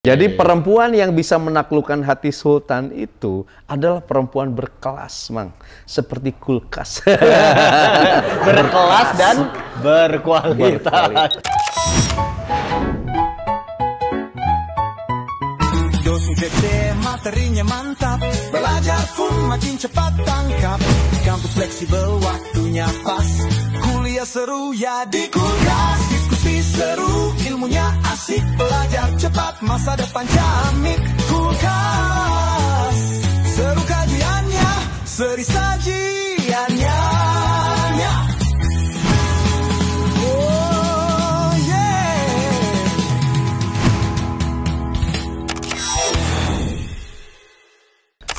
Jadi perempuan yang bisa menaklukkan hati sultan itu adalah perempuan berkelas, Mang. Seperti kulkas. Berkelas dan berkualitas. Dosen gede, materinya mantap. Belajar pun makin cepat tangkap. Kampus fleksibel, waktunya pas. Kuliah seru ya di Kulkas. Diskusi seru, ilmunya asik. Belajar cepat, masa depan jamik. Kulkas, seru kajiannya, seri sajiannya. Oh yeah.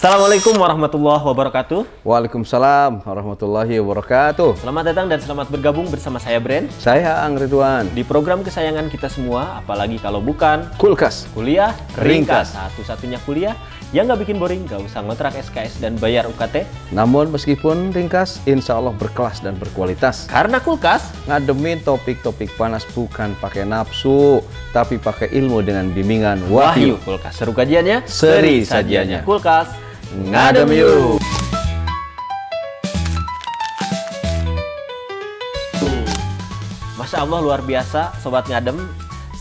Assalamualaikum warahmatullahi wabarakatuh. Waalaikumsalam warahmatullahi wabarakatuh. Selamat datang dan selamat bergabung bersama saya Bren Saya Ang Ridwan. di program kesayangan kita semua, apalagi kalau bukan Kulkas. kuliah Ringkas. Satu-satunya kuliah yang nggak bikin boring, nggak usah ngontrak SKS dan bayar UKT. Namun meskipun ringkas, insya Allah berkelas dan berkualitas. Karena Kulkas Ngademin topik-topik panas bukan pakai nafsu, tapi pakai ilmu dengan bimbingan wahyu. Kulkas seru kajiannya, Seri sajiannya. Kulkas Ngadem yuk. Masya Allah luar biasa Sobat Ngadem.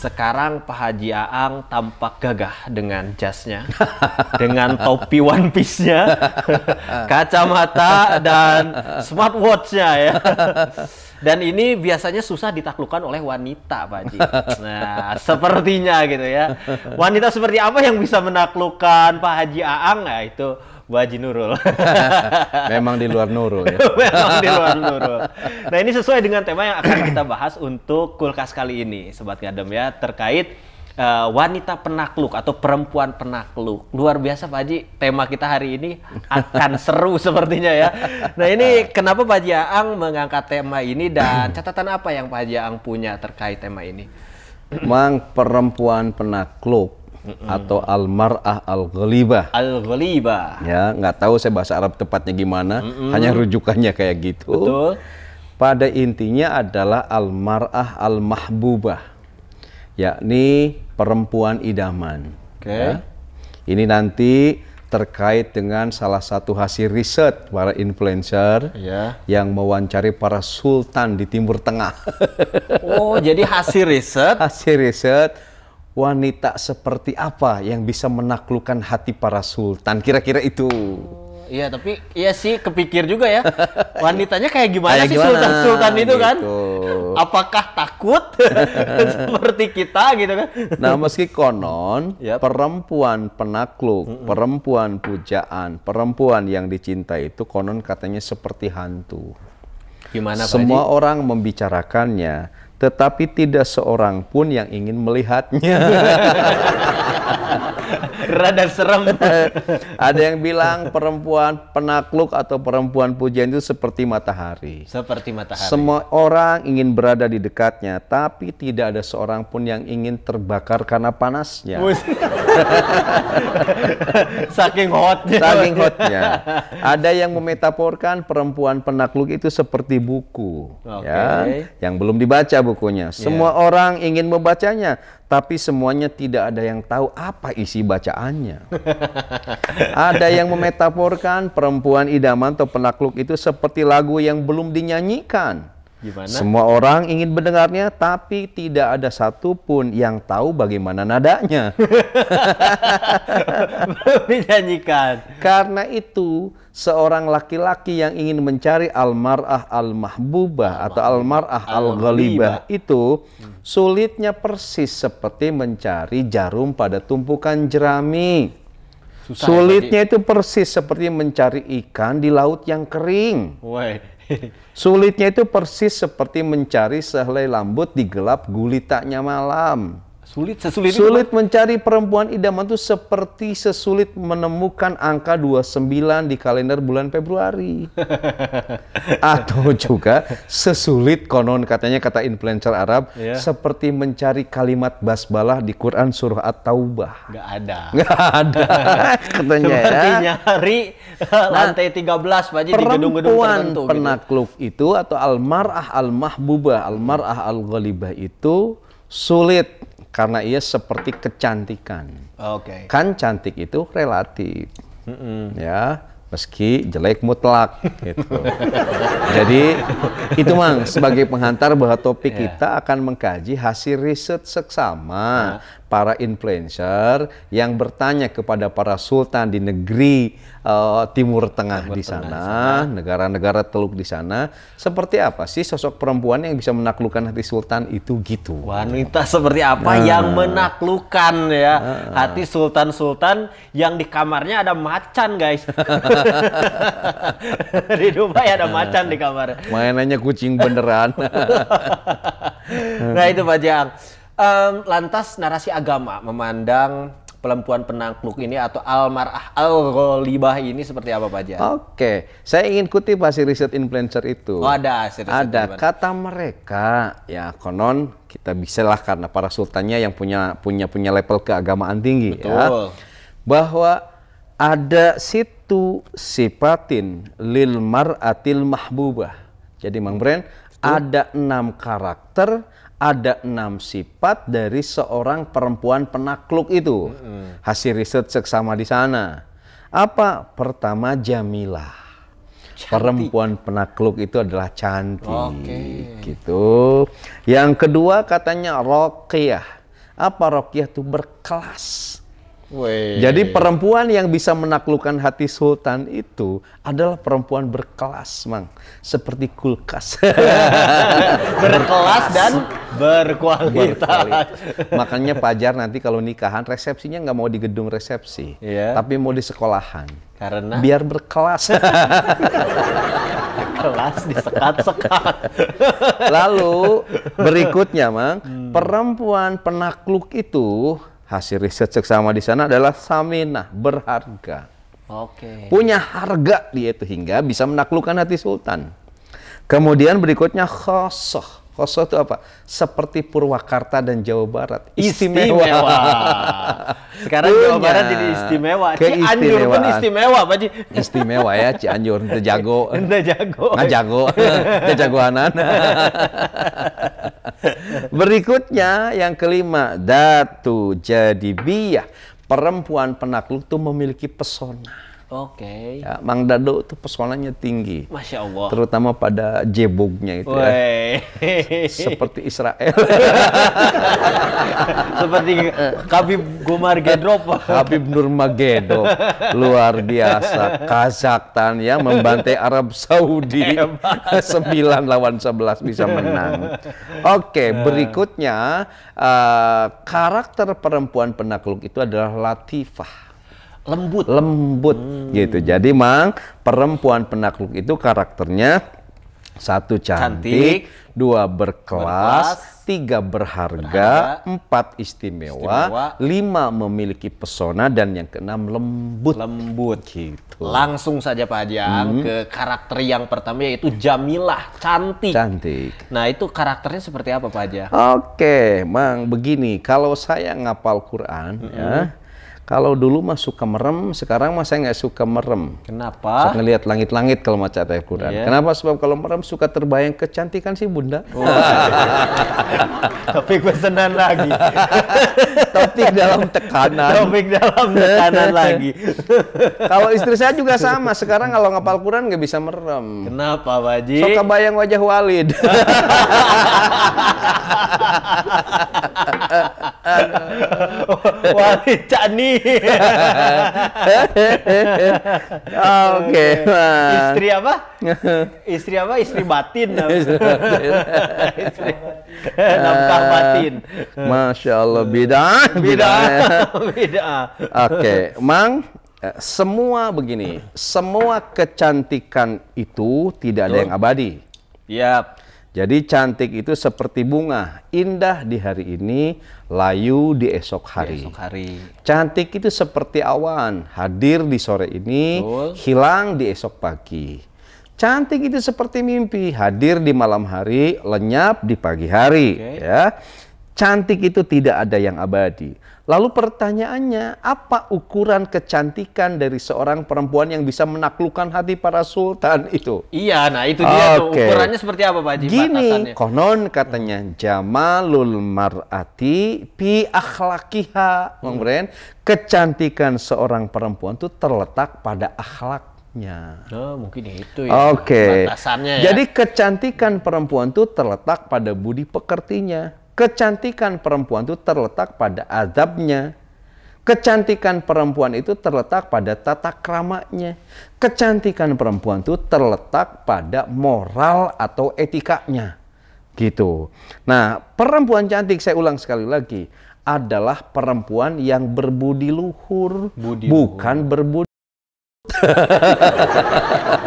Sekarang Pak Haji Aang tampak gagah dengan jasnya, dengan topi one piece-nya, kacamata, dan smartwatch-nya ya. Dan ini biasanya susah ditaklukkan oleh wanita, Pak Haji. Nah, sepertinya gitu ya. Wanita seperti apa yang bisa menaklukkan Pak Haji Aang? Nah, itu Bu Haji Nurul. Memang di luar Nurul ya. Memang di luar Nurul. Nah, ini sesuai dengan tema yang akan kita bahas untuk Kulkas kali ini, Sobat Ngadem ya, terkait wanita penakluk atau perempuan penakluk. Luar biasa Pak Haji, tema kita hari ini akan seru sepertinya ya. Nah, ini kenapa Pak Haji Aang mengangkat tema ini dan catatan apa yang Pak Haji Aang punya terkait tema ini? Mang, perempuan penakluk atau al-mar'ah al-ghalibah. Al-ghalibah. Ya, nggak tahu saya bahasa Arab tepatnya gimana, hanya rujukannya kayak gitu. Betul. Pada intinya adalah al-mar'ah al-mahbubah, yakni perempuan idaman. Oke. Ya. Ini nanti terkait dengan salah satu hasil riset para influencer Ya. yang mewawancari para sultan di Timur Tengah. Oh, jadi hasil riset. Hasil riset, wanita seperti apa yang bisa menaklukkan hati para sultan, kira-kira itu. Iya, tapi iya sih kepikir juga ya. Wanitanya kayak gimana Kayak sih gimana, sultan-sultan itu kan? gitu. Apakah takut seperti kita gitu kan? Nah, meski konon Yap. perempuan penakluk, perempuan pujaan, perempuan yang dicintai itu konon katanya seperti hantu. Gimana Pak Semua Haji? orang membicarakannya, tetapi tidak seorang pun yang ingin melihatnya. Rada serem. Ada yang bilang perempuan penakluk atau perempuan pujian itu seperti matahari. Seperti matahari. Semua orang ingin berada di dekatnya, tapi tidak ada seorang pun yang ingin terbakar karena panasnya. Saking hotnya. Saking hotnya. Ada yang memetaforkan perempuan penakluk itu seperti buku, Oke. ya, yang belum dibaca bukunya. Semua orang ingin membacanya, tapi semuanya tidak ada yang tahu apa isi bacaannya. Ada yang memetaforkan perempuan idaman atau penakluk itu seperti lagu yang belum dinyanyikan. Gimana? Semua orang ingin mendengarnya, tapi tidak ada satupun yang tahu bagaimana nadanya. Dinyanyikan. Karena itu, seorang laki-laki yang ingin mencari al-mar'ah al-mahbubah atau al-mar'ah al-ghalibah itu sulitnya persis seperti mencari jarum pada tumpukan jerami. Susah ya, Sulitnya itu persis seperti mencari ikan di laut yang kering. Woi. Sulitnya itu persis seperti mencari sehelai rambut di gelap gulitanya malam. Sesulit itu, Sulit mencari perempuan idaman itu seperti sesulit menemukan angka 29 di kalender bulan Februari. Atau juga sesulit konon katanya kata influencer Arab, Iya. seperti mencari kalimat basmalah di Quran surah At-Taubah. Nggak ada. Nggak ada katanya ya. Seperti nyari lantai 13 Pak Haji, di gedung-gedung Perempuan tertentu gitu. penakluk itu atau al-mar'ah al-mahbubah, al-mar'ah al-ghalibah itu sulit Karena ia seperti kecantikan. Oke. Kan cantik itu relatif. Ya, meski jelek mutlak gitu. Jadi itu Mang sebagai penghantar bahwa topik kita akan mengkaji hasil riset seksama para influencer yang bertanya kepada para sultan di negeri Timur Tengah di sana, negara-negara Teluk di sana, seperti apa sih sosok perempuan yang bisa menaklukkan hati sultan itu gitu. Wanita seperti apa yang menaklukkan ya hati sultan-sultan yang di kamarnya ada macan, guys. Di Dubai ada macan di kamar. Mainannya kucing beneran. Nah itu Pak Jang. Lantas narasi agama memandang perempuan penakluk ini atau al-mar'ah al-ghalibah ini seperti apa Pak Jang? Oke, saya ingin kutip hasil riset influencer itu. Oh, ada hasil riset ada gimana? kata mereka, ya konon kita bisa lah karena para sultannya yang punya level keagamaan tinggi. Betul. Ya, bahwa ada situ sifatin lil mar'atil mahbubah. Jadi Mang Bren, ada 6 karakter, ada 6 sifat dari seorang perempuan penakluk itu. Hasil riset seksama di sana. Apa? Pertama, jamilah. Perempuan penakluk itu adalah cantik. Gitu. Yang kedua katanya roqiyah. Apa roqiyah itu? Berkelas. Jadi perempuan yang bisa menaklukkan hati sultan itu adalah perempuan berkelas, Mang. Seperti kulkas. Berkelas dan berkualitas. Makanya Pajar nanti kalau nikahan resepsinya nggak mau di gedung resepsi, tapi mau di sekolahan. Karena biar berkelas. kelas disekat-sekat. Lalu berikutnya, Mang, perempuan penakluk itu hasil riset seksama di sana adalah saminah, berharga. Punya harga dia itu hingga bisa menaklukkan hati sultan. Kemudian berikutnya khosoh. Khosoh itu apa? Seperti Purwakarta dan Jawa Barat. Istimewa. Sekarang Jawa Barat jadi istimewa. Cianjur pun istimewa, Pak Ji. Istimewa ya, Cianjur. Ente jago. Ente jago. Nggak jago. Ente jagoanan. Berikutnya yang kelima, datu jadibiyah. Perempuan penakluk itu memiliki pesona. Ya, Mang Dado itu pesonanya tinggi. Masya Allah. Terutama pada jebognya itu ya. Seperti Israel. Seperti Khabib Nurmagomedov. Khabib Nurmagomedov. Luar biasa. Kazakhstan ya membantai Arab Saudi. 9 lawan 11 bisa menang. Berikutnya karakter perempuan penakluk itu adalah latifah. Lembut gitu. Jadi Mang, perempuan penakluk itu karakternya 1 cantik, 2 berkelas, 3 berharga, 4 istimewa, 5 memiliki pesona, dan yang ke-6 lembut gitu. Langsung saja Pak Jang ke karakter yang pertama, yaitu jamilah, cantik. Nah itu karakternya seperti apa Pak Jang? Mang, begini, kalau saya ngapal Quran ya, kalau dulu mah suka merem, sekarang mah saya nggak suka merem. Kenapa? Suka ngelihat langit-langit kalau baca ayat Quran. Kenapa? Sebab kalau merem suka terbayang kecantikan si bunda. Topik pesanan lagi. Topik dalam tekanan. Topik dalam tekanan lagi. Kalau istri saya juga sama. Sekarang kalau ngapal Quran nggak bisa merem. Kenapa, Pak Ji? Suka bayang wajah Walid. Walid Cani. Istri apa? Istri apa? Istri batin. Nafkah batin. Masya Allah, bid'ah. Mang, semua begini, semua kecantikan itu tidak ada yang abadi. Jadi cantik itu seperti bunga, indah di hari ini, layu di esok hari. Cantik itu seperti awan, hadir di sore ini, hilang di esok pagi. Cantik itu seperti mimpi, hadir di malam hari, lenyap di pagi hari. Ya. Cantik itu tidak ada yang abadi. Lalu pertanyaannya, apa ukuran kecantikan dari seorang perempuan yang bisa menaklukkan hati para sultan itu? Iya, nah itu dia tuh. Oke. Ukurannya seperti apa Pak Haji? Gini, Batasannya? konon katanya jamalul mar'ati fi akhlaqiha. Bang Bren, kecantikan seorang perempuan itu terletak pada akhlaknya. Oh, mungkin itu ya. Oke. Batasannya ya. Jadi kecantikan perempuan itu terletak pada budi pekertinya. Kecantikan perempuan itu terletak pada adabnya. Kecantikan perempuan itu terletak pada tata kramanya. Kecantikan perempuan itu terletak pada moral atau etikanya. Gitu. Nah, perempuan cantik, saya ulang sekali lagi, adalah perempuan yang berbudi luhur, bukan berbudi.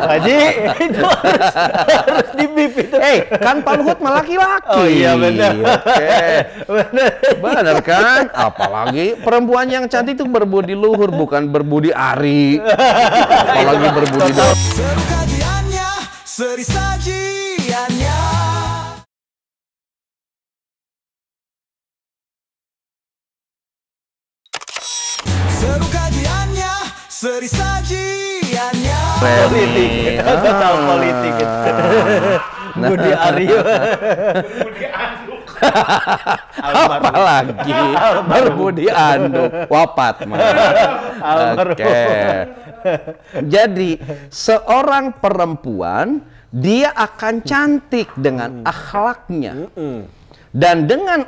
Haji, itu harus dibip itu. Kan Pak Luhut mah laki-laki. Oh iya benar. Oke. Benar. Benar kan? Apalagi perempuan yang cantik itu berbudi luhur, bukan berbudi ari. Apalagi berbudi doang. Seru kajiannya, seri sajiannya. Seru kajiannya, seri sajiannya. Politik. Aku tahu politik itu. Budi Aryo. Apalagi berbudi anduk, wapat mah. Oke. Jadi seorang perempuan dia akan cantik dengan akhlaknya. Dan dengan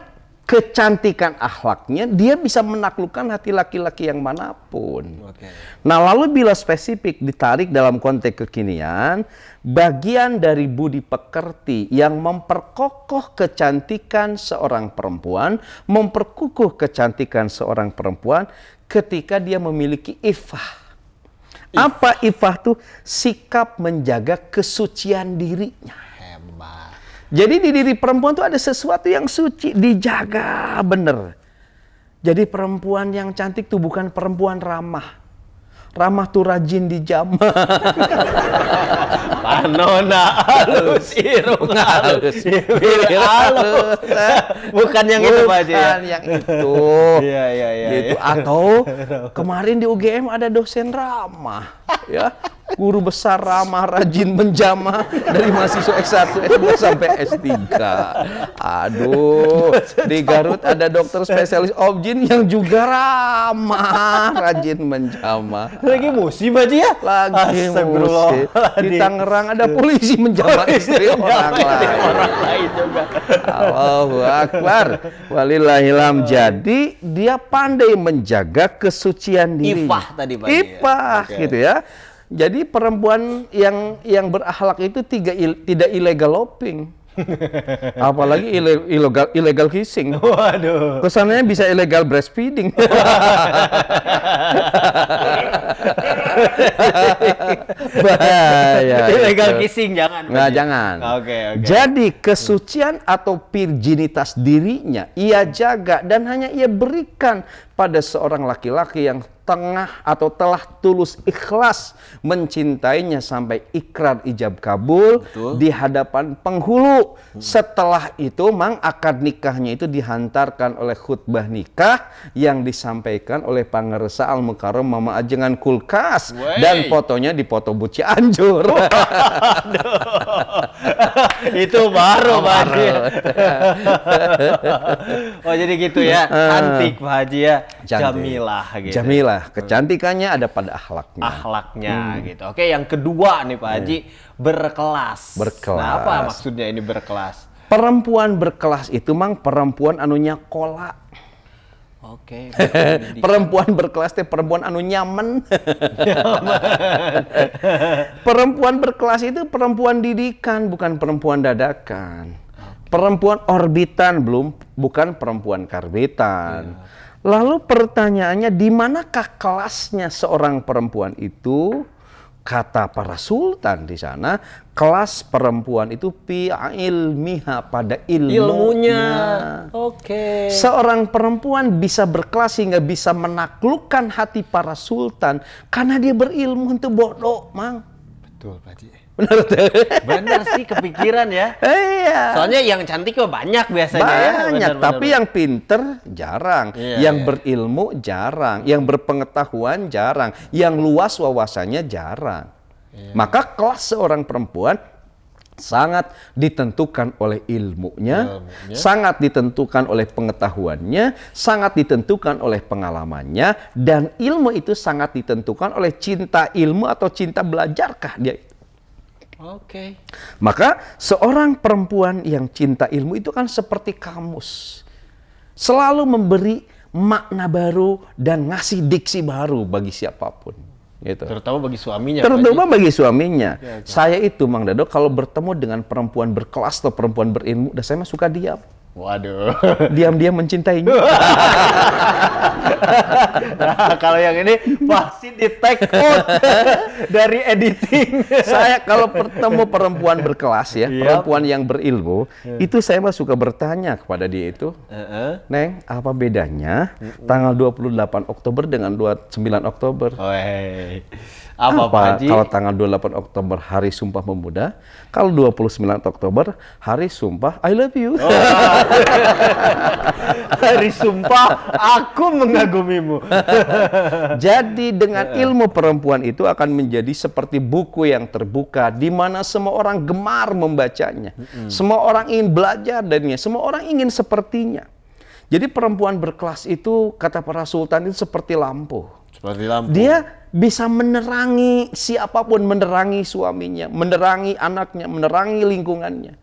kecantikan akhlaknya, dia bisa menaklukkan hati laki-laki yang manapun. Nah, lalu bila spesifik ditarik dalam konteks kekinian, bagian dari budi pekerti yang memperkokoh kecantikan seorang perempuan, memperkukuh kecantikan seorang perempuan ketika dia memiliki iffah. Apa iffah tuh? Sikap menjaga kesucian dirinya. Jadi di diri perempuan itu ada sesuatu yang suci, dijaga bener. Jadi perempuan yang cantik tuh bukan perempuan ramah. Ramah tuh rajin dijamah. Panona halus, irung halus, bibir halus. Bukan yang itu Pak Haji ya? Bukan yang itu. Iya. Gitu. Atau kemarin di UGM ada dosen ramah. Ya. Guru besar ramah, rajin menjamah dari mahasiswa S1, S2 sampai S3. Aduh, di Garut ada dokter spesialis objin yang juga ramah, rajin menjamah. Lagi musim Haji ya? Lagi musim. Di Tangerang ada polisi menjamah istri orang lain juga. Allahu Akbar. Walillahilham. Jadi dia pandai menjaga kesucian diri. Iffah tadi Pak Haji ya? Iffah gitu ya. Jadi perempuan yang berakhlak itu tidak illegal loping. Apalagi illegal kissing. Waduh. Kesannya bisa illegal breastfeeding. Bahaya. Illegal itu. kissing jangan. Nggak, jangan. Oke. Jadi kesucian atau virginitas dirinya ia jaga dan hanya ia berikan pada seorang laki-laki yang tengah atau telah tulus ikhlas mencintainya sampai ikrar ijab kabul. Betul. Di hadapan penghulu. Setelah itu mang akad nikahnya itu dihantarkan oleh khutbah nikah yang disampaikan oleh Pangersa Al Mukarram Mama Ajengan Kulkas. Dan fotonya di foto Buci Anjur. Itu baru Pak Haji. Oh jadi gitu ya, cantik Pak Haji ya. Jamilah gitu. Jamilah, kecantikannya ada pada akhlaknya. Akhlaknya gitu. Oke, yang kedua nih Pak Haji, berkelas. Berkelas. Nah, apa maksudnya ini berkelas? Perempuan berkelas itu mang perempuan anunya kola. Oke. Perempuan berkelas teh perempuan anu nyaman. Perempuan berkelas itu perempuan didikan, bukan perempuan dadakan. Perempuan orbitan bukan perempuan karbitan. Lalu pertanyaannya, di manakah kelasnya seorang perempuan itu? Kata para sultan di sana, kelas perempuan itu fi ilmiha, pada ilmunya. Oke. Seorang perempuan bisa berkelas hingga bisa menaklukkan hati para sultan karena dia berilmu, itu bodoh, mang. Betul, Pak Haji. Bener tuh. Bener sih, kepikiran ya. Iya. Soalnya yang cantik mah banyak biasanya ya. Banyak, Bener, tapi bener. yang pinter jarang, Iya, yang iya. berilmu jarang, yang berpengetahuan jarang, yang luas wawasannya jarang. Iya. Maka kelas seorang perempuan sangat ditentukan oleh ilmunya, sangat ditentukan oleh pengetahuannya, sangat ditentukan oleh pengalamannya, dan ilmu itu sangat ditentukan oleh cinta ilmu atau cinta belajarkah dia itu. Oke. Maka seorang perempuan yang cinta ilmu itu kan seperti kamus. Selalu memberi makna baru dan ngasih diksi baru bagi siapapun. Gitu. Terutama bagi suaminya. Pak Terutama Haji. bagi suaminya. Oke. Saya itu Mang Dado kalau bertemu dengan perempuan berkelas atau perempuan berilmu, dan saya mah suka diam. Waduh. Diam-diam mencintainya. Nah, kalau yang ini pasti di take out dari editing. Saya kalau bertemu perempuan berkelas ya, Yap. perempuan yang berilmu, itu saya mah suka bertanya kepada dia itu, Neng, apa bedanya tanggal 28 Oktober dengan 29 Oktober? Woi. Apa Pak Haji? Kalau tanggal 28 Oktober Hari Sumpah Pemuda, kalau 29 Oktober Hari Sumpah I love you. Hari sumpah aku mengagumimu. Jadi dengan ilmu perempuan itu akan menjadi seperti buku yang terbuka di mana semua orang gemar membacanya. Semua orang ingin belajar darinya, semua orang ingin sepertinya. Jadi perempuan berkelas itu kata para sultan itu seperti lampu. Seperti lampu. Dia bisa menerangi siapapun, menerangi suaminya, menerangi anaknya, menerangi lingkungannya.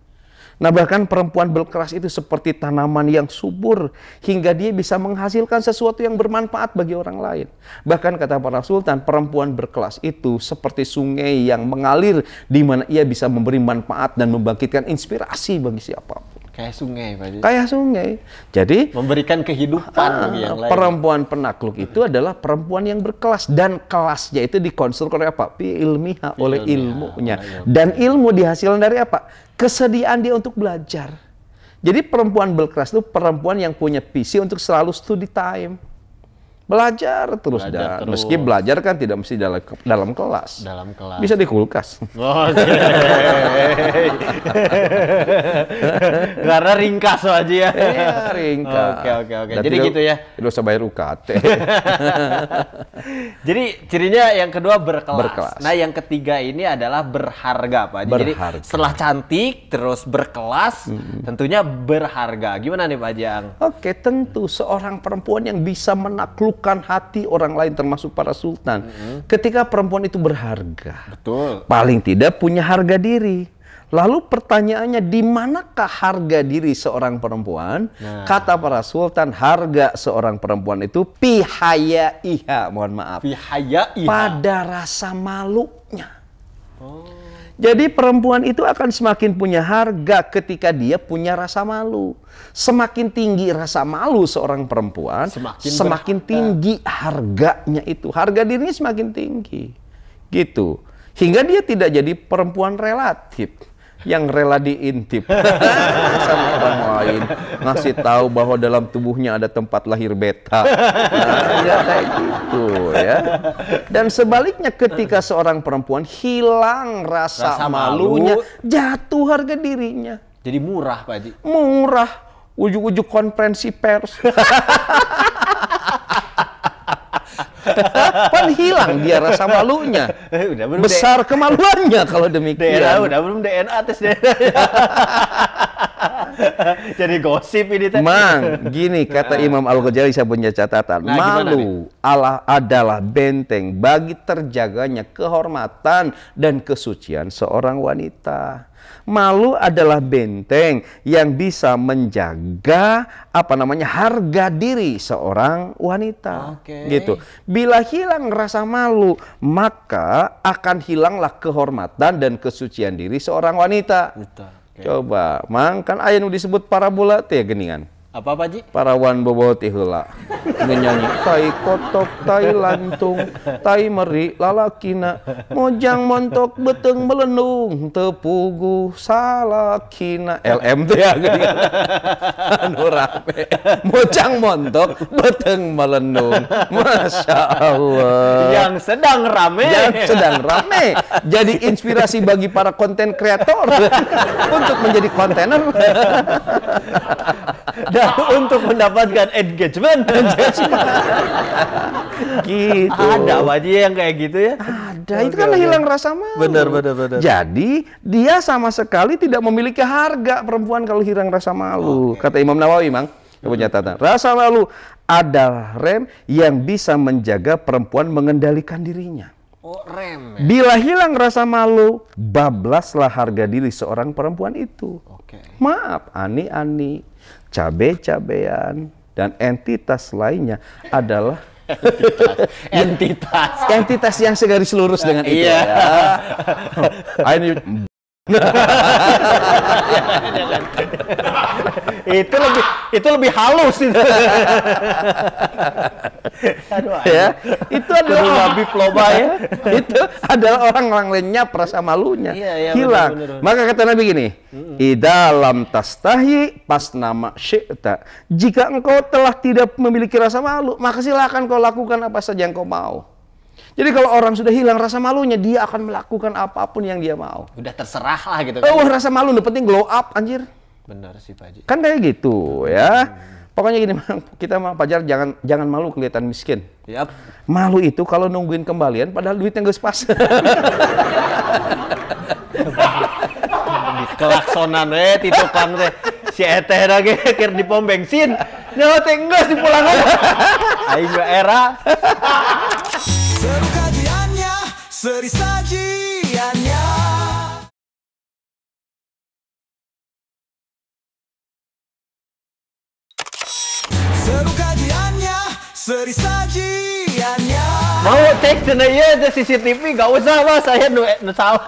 Nah bahkan perempuan berkelas itu seperti tanaman yang subur hingga dia bisa menghasilkan sesuatu yang bermanfaat bagi orang lain. Bahkan kata para sultan, perempuan berkelas itu seperti sungai yang mengalir di mana ia bisa memberi manfaat dan membangkitkan inspirasi bagi siapapun. Kayak sungai, Pak Haji. Kayak sungai. Jadi Memberikan kehidupan bagi yang lain. perempuan penakluk itu adalah perempuan yang berkelas, dan kelasnya itu dikonstruk oleh apa? Bi ilmiha, oleh ilmunya. Dan ilmu dihasilkan dari apa? Kesediaan dia untuk belajar. Jadi perempuan berkelas itu perempuan yang punya visi untuk selalu study time. Belajar terus, Belajar dan terus. meski belajar kan tidak mesti dalam kelas. Dalam kelas. Bisa di kulkas. Oke. Karena ringkas aja ya. Iya, ringkas. Oke. Dan Jadi tidak- gitu ya. Tidak usah bayar UKT. Jadi cirinya yang kedua berkelas. Berkelas. Nah, yang ketiga ini adalah berharga, Pak Haji. Jadi Berharga. setelah cantik terus berkelas, tentunya berharga. Gimana nih Pak Jang? Oke, tentu seorang perempuan yang bisa menaklukkan hati orang lain termasuk para sultan. Ketika perempuan itu berharga, Betul. paling tidak punya harga diri. Lalu pertanyaannya, di manakah harga diri seorang perempuan? Kata para sultan, harga seorang perempuan itu pihayaiha, mohon maaf, Fihayaiha. pada rasa malunya. Jadi perempuan itu akan semakin punya harga ketika dia punya rasa malu. Semakin tinggi rasa malu seorang perempuan, semakin tinggi harganya itu. Harga dirinya semakin tinggi. Gitu. Hingga dia tidak jadi perempuan relatif yang rela diintip sama orang lain, ngasih tahu bahwa dalam tubuhnya ada tempat lahir beta. Nah, ya kayak gitu ya. Dan sebaliknya ketika seorang perempuan hilang rasa malunya, jatuh harga dirinya. Jadi murah, Pak Haji. Murah, ujuk-ujuk konferensi pers. Kan hilang dia rasa malunya. Udah belum Besar kemaluannya kalau DNA, demikian. udah belum DNA tes DNA. Jadi gosip ini teh. Mang, gini kata Imam Al-Ghazali, saya punya catatan. Nah, gimana Malu adalah benteng bagi terjaganya kehormatan dan kesucian seorang wanita. Malu adalah benteng yang bisa menjaga harga diri seorang wanita. Oke. Gitu. Bila hilang rasa malu, maka akan hilanglah kehormatan dan kesucian diri seorang wanita. Betul. Oke. Coba, Mang, kan aya nu disebut parabola teh geningan. Apa Pak Ji? Parawan bobo tihula nyanyi tai kotok tai lantung tai meri lalakina mojang montok beteng melenung tepugu salakina LM tuh ya anu rame mojang montok beteng melenung Masya Allah Yang sedang rame jadi inspirasi bagi para konten kreator untuk menjadi kontainer dan untuk mendapatkan engagement. Gitu. Ada Pak Ji yang kayak gitu ya? Ada, itu kan hilang rasa malu. Benar. Jadi dia sama sekali tidak memiliki harga perempuan kalau hilang rasa malu. Kata Imam Nawawi, Mang, punya catatan. Rasa malu adalah rem yang bisa menjaga perempuan mengendalikan dirinya. Oh, rem. Ya? Bila hilang rasa malu, bablaslah harga diri seorang perempuan itu. Oke. Maaf, ani-ani, cabe-cabean, dan entitas lainnya adalah entitas yang segaris lurus dengan itu. Iya. Ya. Ini itu lebih halus itu. Aduh, ya, itu adalah Nabi Ploba ya. itu adalah orang lenyap rasa malunya, Iya, hilang. benar. Maka kata Nabi gini, idalam tastahi pas nama syi'ta. Jika engkau telah tidak memiliki rasa malu, maka silakan kau lakukan apa saja yang kau mau. Jadi kalau orang sudah hilang rasa malunya, dia akan melakukan apapun yang dia mau. Udah terserah lah gitu kan. Oh, rasa malu, yang penting glow up, anjir. Benar sih Pak Ji. Kan kayak gitu, ya. Pokoknya gini, kita mah Pajar jangan malu kelihatan miskin. Yap. Malu itu kalau nungguin kembalian, padahal duitnya nggak pas. Di kelaksonan ti tukang teh. Si eteh lagi keur di pom bensin. Nyawa teh geus di pulangan. Aing era. Seru kajiannya, seri sajiannya. Seru kajiannya, seri sajiannya. Mau cek cenah ieu teh CCTV gak usah Mas, saya nu salah.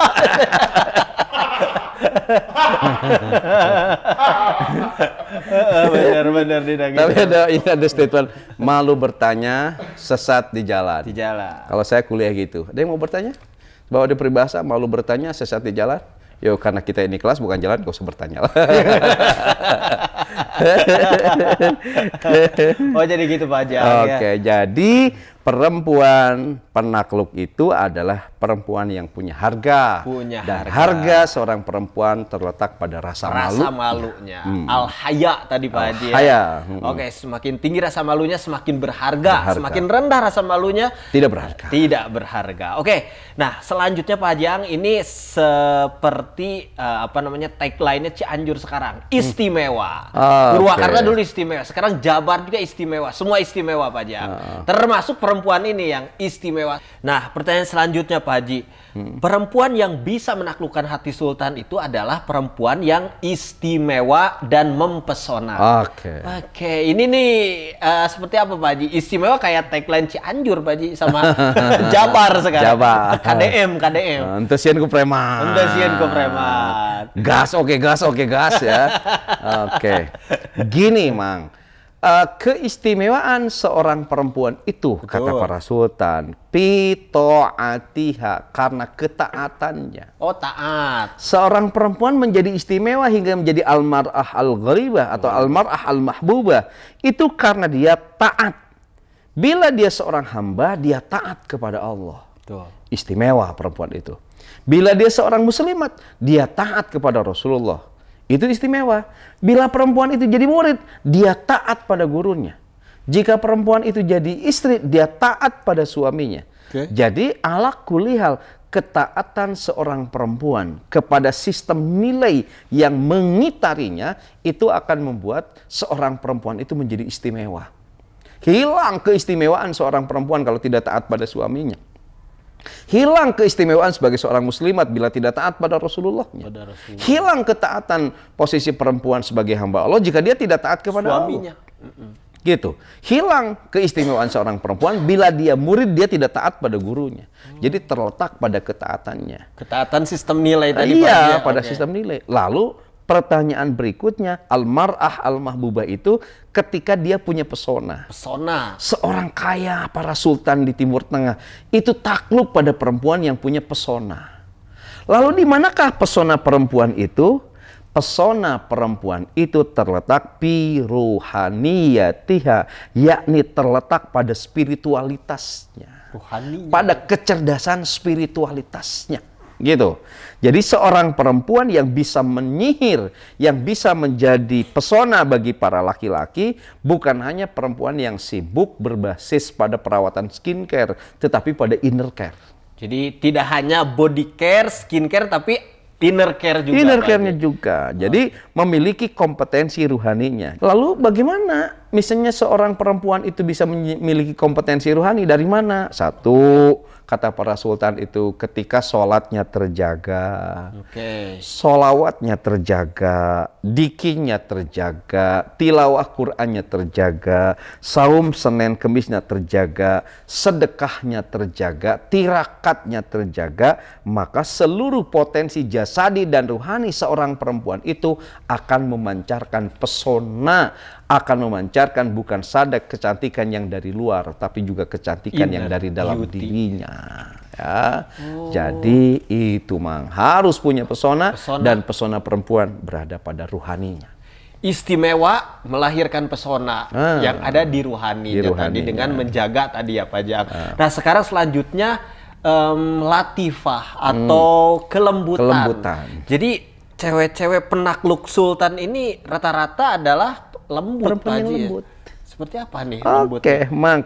Benar gitu. Tapi ini ada statement, malu bertanya, sesat di jalan. Di jalan. Kalau saya kuliah gitu. Ada yang mau bertanya? Bahwa di peribahasa, malu bertanya, sesat di jalan. Yo, karena kita ini kelas bukan jalan, gak usah bertanya lah. Oh, jadi gitu Pak Jang. Oke, jadi perempuan penakluk itu adalah perempuan yang punya harga. Dan harga seorang perempuan terletak pada rasa malunya. Al-haya tadi Pak Haji. Haya. Oke, semakin tinggi rasa malunya semakin berharga. Semakin rendah rasa malunya tidak berharga. Oke. Nah, selanjutnya Pak Jang, ini seperti tagline-nya Cianjur sekarang, istimewa. Purwakarta dulu istimewa, sekarang Jabar juga istimewa. Semua istimewa Pak Jang. Termasuk perempuan ini yang istimewa. Nah, pertanyaan selanjutnya Pak Haji, perempuan yang bisa menaklukkan hati sultan itu adalah perempuan yang istimewa dan mempesona. Oke, ini nih seperti apa Pak Haji? Istimewa kayak tagline Cianjur Pak Haji sama Jabar sekarang. KDM. Entesian ku preman. Gas ya. Oke. Gini, Mang. Keistimewaan seorang perempuan itu, kata para sultan, pito'atiha, karena ketaatannya. Oh, taat. Seorang perempuan menjadi istimewa hingga menjadi almar'ah al-gharibah atau almar'ah al-mahbubah, itu karena dia taat. Bila dia seorang hamba, dia taat kepada Allah. Istimewa perempuan itu. Bila dia seorang muslimat, dia taat kepada Rasulullah. Itu istimewa. Bila perempuan itu jadi murid, dia taat pada gurunya. Jika perempuan itu jadi istri, dia taat pada suaminya. Jadi ala kulihal, ketaatan seorang perempuan kepada sistem nilai yang mengitarinya, itu akan membuat seorang perempuan itu menjadi istimewa. Hilang keistimewaan seorang perempuan kalau tidak taat pada suaminya. Hilang keistimewaan sebagai seorang muslimat bila tidak taat pada Rasulullahnya. Hilang ketaatan posisi perempuan sebagai hamba Allah jika dia tidak taat kepada suaminya. Gitu. Hilang keistimewaan seorang perempuan bila dia murid, dia tidak taat pada gurunya. Jadi terletak pada ketaatannya. Ketaatan sistem nilai tadi. Iya, pada sistem nilai. Lalu pertanyaan berikutnya, al-mar'ah al-mahbubah itu ketika dia punya pesona. Pesona. Seorang kaya, para sultan di Timur Tengah itu takluk pada perempuan yang punya pesona. Lalu di manakah pesona perempuan itu? Pesona perempuan itu terletak fi ruhaniyatiha, yakni terletak pada spiritualitasnya, Ruhaninya. pada kecerdasan spiritualitasnya. Gitu. Jadi seorang perempuan yang bisa menyihir, yang bisa menjadi pesona bagi para laki-laki, bukan hanya perempuan yang sibuk berbasis pada perawatan skincare, tetapi pada inner care. Jadi tidak hanya body care, skincare, tapi inner care juga. Inner Pak care-nya Haji. juga. Jadi memiliki kompetensi ruhaninya. Lalu bagaimana misalnya seorang perempuan itu bisa memiliki kompetensi ruhani dari mana? Satu, kata para sultan itu ketika sholatnya terjaga, Oke. sholawatnya terjaga, dikirnya terjaga, tilawah Qur'annya terjaga, saum Senin Kemisnya terjaga, sedekahnya terjaga, tirakatnya terjaga, maka seluruh potensi jasadi dan ruhani seorang perempuan itu akan memancarkan pesona, akan memancarkan bukan saja kecantikan yang dari luar, tapi juga kecantikan yang Inner dari dalam beauty. dirinya. Ya, jadi itu mang harus punya pesona, Pesona. dan pesona perempuan berada pada ruhaninya. Istimewa melahirkan pesona yang ada di ruhaninya Di tadi ruhaninya. dengan menjaga tadi ya Pak Jang. Nah sekarang selanjutnya latifah atau kelembutan. Kelembutan. Jadi cewek-cewek penakluk sultan ini rata-rata adalah lembut Perempuan Pak yang Haji ya? lembut. Seperti apa nih Oke, lembutnya? mang.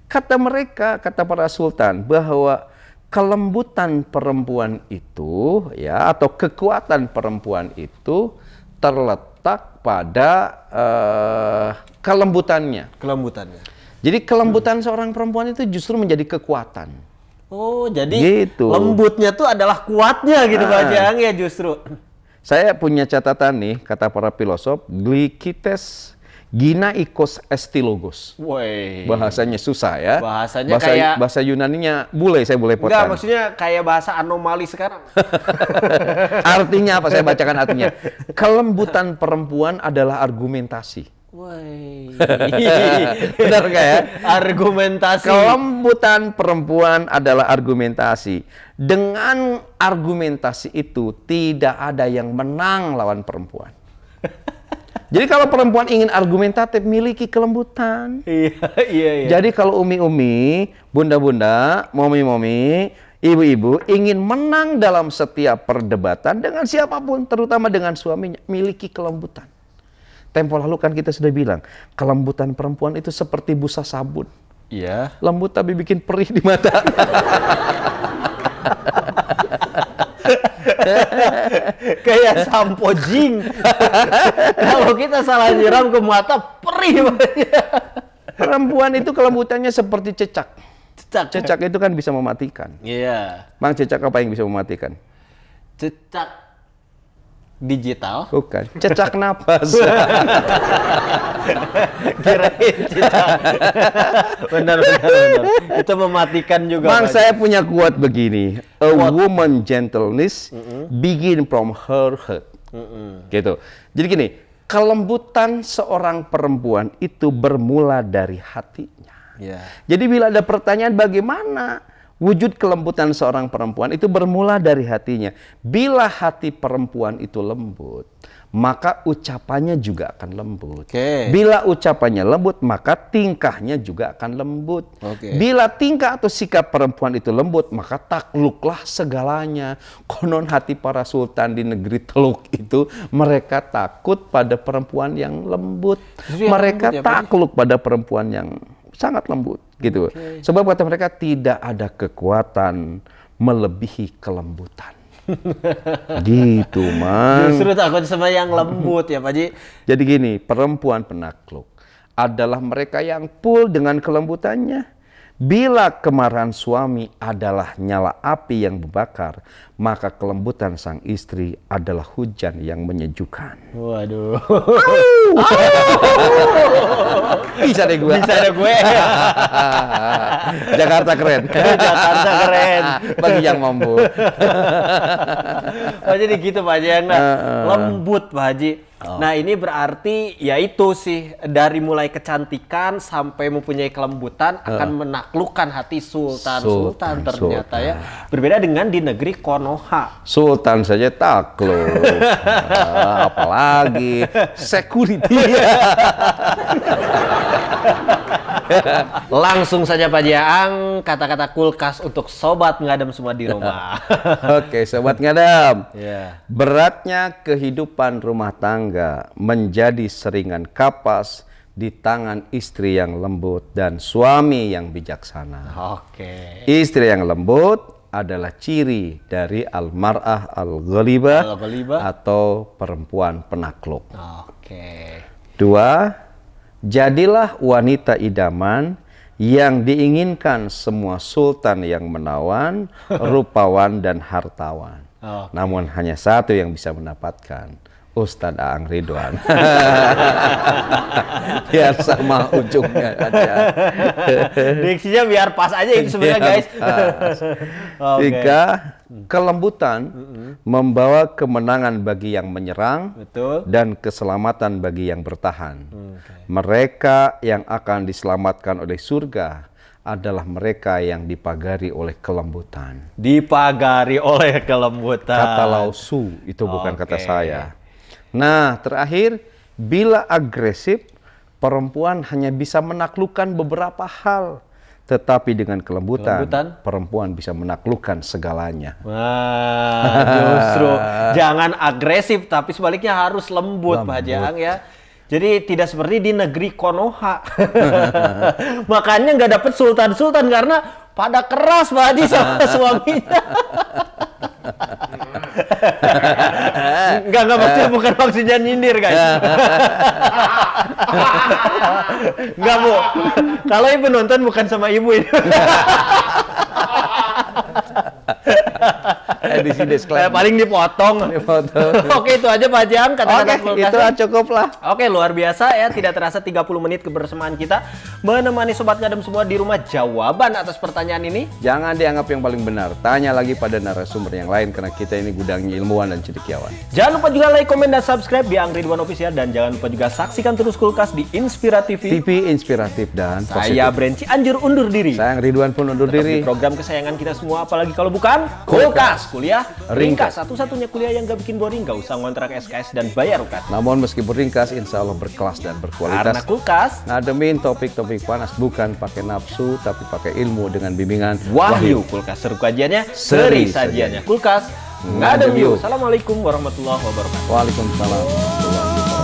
Kata mereka, kata para sultan bahwa kelembutan perempuan itu, ya, atau kekuatan perempuan itu terletak pada kelembutannya. Kelembutannya. Jadi kelembutan seorang perempuan itu justru menjadi kekuatan. Oh, jadi Gitu. lembutnya tuh adalah kuatnya gitu Pak Jang ya justru. Saya punya catatan nih, kata para filosof, glikites ginaikos estilogos. Woi. Bahasanya susah ya. Bahasanya kayak- bahasa Yunaninya bule, saya boleh Enggak, potong. maksudnya kayak bahasa anomali sekarang. Artinya apa? Saya bacakan artinya. Kelembutan perempuan adalah argumentasi. Woi. Benar nggak ya? Argumentasi. Kelembutan perempuan adalah argumentasi. Dengan argumentasi itu tidak ada yang menang lawan perempuan. Jadi kalau perempuan ingin argumentatif, miliki kelembutan. Iya, iya, iya. Jadi kalau umi-umi, bunda-bunda, momi-momi, ibu-ibu ingin menang dalam setiap perdebatan dengan siapapun, terutama dengan suaminya, miliki kelembutan. Tempo lalu kan kita sudah bilang, kelembutan perempuan itu seperti busa sabun. Iya. Lembut tapi bikin perih di mata. Kayak sampo jing. Kalau kita salah nyiram ke mata, perih banget. Perempuan itu kelembutannya seperti cecak. Cecak. Cecak itu kan bisa mematikan. Iya. Mang, cecak apa yang bisa mematikan? Cecak digital. Bukan. Cecak napas. Kirain cecak. Benar, benar, benar. Itu mematikan juga. Mang, Pak. saya punya quote begini. A woman gentleness begin from her heart. Gitu. Jadi gini, kelembutan seorang perempuan itu bermula dari hatinya. Iya. Jadi bila ada pertanyaan bagaimana wujud kelembutan seorang perempuan, itu bermula dari hatinya. Bila hati perempuan itu lembut, maka ucapannya juga akan lembut. Oke. Bila ucapannya lembut, maka tingkahnya juga akan lembut. Oke. Bila tingkah atau sikap perempuan itu lembut, maka takluklah segalanya. Konon hati para sultan di negeri Teluk itu, mereka takut pada perempuan yang lembut. Justru yang Mereka lembut ya, Pak? takluk pada perempuan yang sangat lembut, gitu. Sebab kata mereka tidak ada kekuatan melebihi kelembutan. Gitu, Mang. Justru takut sama yang lembut ya Pak Ji. Jadi gini, perempuan penakluk adalah mereka yang full dengan kelembutannya. Bila kemarahan suami adalah nyala api yang membakar, maka kelembutan sang istri adalah hujan yang menyejukkan. Waduh. Bisa deh gue. Bisa deh gue. Jakarta keren. Jakarta keren. Bagi yang mampu. Oh, jadi gitu Pak Haji, yang lembut Pak Haji. Nah ini berarti ya itu sih, dari mulai kecantikan sampai mempunyai kelembutan akan menaklukkan hati sultan ternyata ya. Berbeda dengan di negeri Konoha. Sultan saja takluk. Apalagi security. Langsung saja Pak Jaang, kata-kata kulkas untuk sobat ngadem semua di rumah. Oke, sobat ngadem. Yeah. Beratnya kehidupan rumah tangga menjadi seringan kapas di tangan istri yang lembut dan suami yang bijaksana. Oke. Istri yang lembut adalah ciri dari al-mar'ah al-ghalibah atau perempuan penakluk. Oke. 2. Jadilah wanita idaman yang diinginkan semua sultan yang menawan, rupawan dan hartawan. Namun hanya satu yang bisa mendapatkan, Ustadz Aang Ridwan. Biar sama ujungnya aja. Diksinya biar pas aja itu sebenarnya guys. 3. Kelembutan membawa kemenangan bagi yang menyerang. Betul. Dan keselamatan bagi yang bertahan. Mereka yang akan diselamatkan oleh surga adalah mereka yang dipagari oleh kelembutan. Dipagari oleh kelembutan. Kata Lao Tzu, itu bukan kata saya. Nah, terakhir, bila agresif, perempuan hanya bisa menaklukkan beberapa hal. Tetapi dengan kelembutan, perempuan bisa menaklukkan segalanya. Wah, justru jangan agresif, tapi sebaliknya harus lembut. Pak Jaang ya. Jadi tidak seperti di negeri Konoha. Makanya nggak dapet sultan-sultan karena pada keras Pak Haji sama suaminya. Enggak maksudnya, bukan maksudnya nyindir guys. Enggak Bu, kalau ibu nonton bukan sama ibu ini. Edisi disclaimer. Paling dipotong. Oke, itu aja Pak Jam, kata-kata kulkas. Itu cukup lah. Oke, luar biasa ya, tidak terasa 30 menit kebersamaan kita menemani sobat ngadem semua di rumah. Jawaban atas pertanyaan ini jangan dianggap yang paling benar. Tanya lagi pada narasumber yang lain karena kita ini gudangnya ilmuwan dan cendekiawan. Jangan lupa juga like, komen dan subscribe di Aang Ridwan Official, dan jangan lupa juga saksikan terus Kulkas di Inspira TV. TV inspiratif dan positif. Saya Brenci Anjur undur diri. Saya Ridwan pun undur diri. Di program kesayangan kita semua, apalagi kalau bukan Kulkas. Kuliah ringkas, satu-satunya kuliah yang gak bikin boring, gak usah ngontrak SKS dan bayar UKT. Namun meskipun ringkas, insya Allah berkelas dan berkualitas. Karena Kulkas ngademin topik-topik panas bukan pakai nafsu, tapi pakai ilmu dengan bimbingan Wahyu. Kulkas seru kajiannya, seri sajiannya. Kulkas ngadem yuk. Assalamualaikum warahmatullahi wabarakatuh. Waalaikumsalam warahmatullahi wabarakatuh.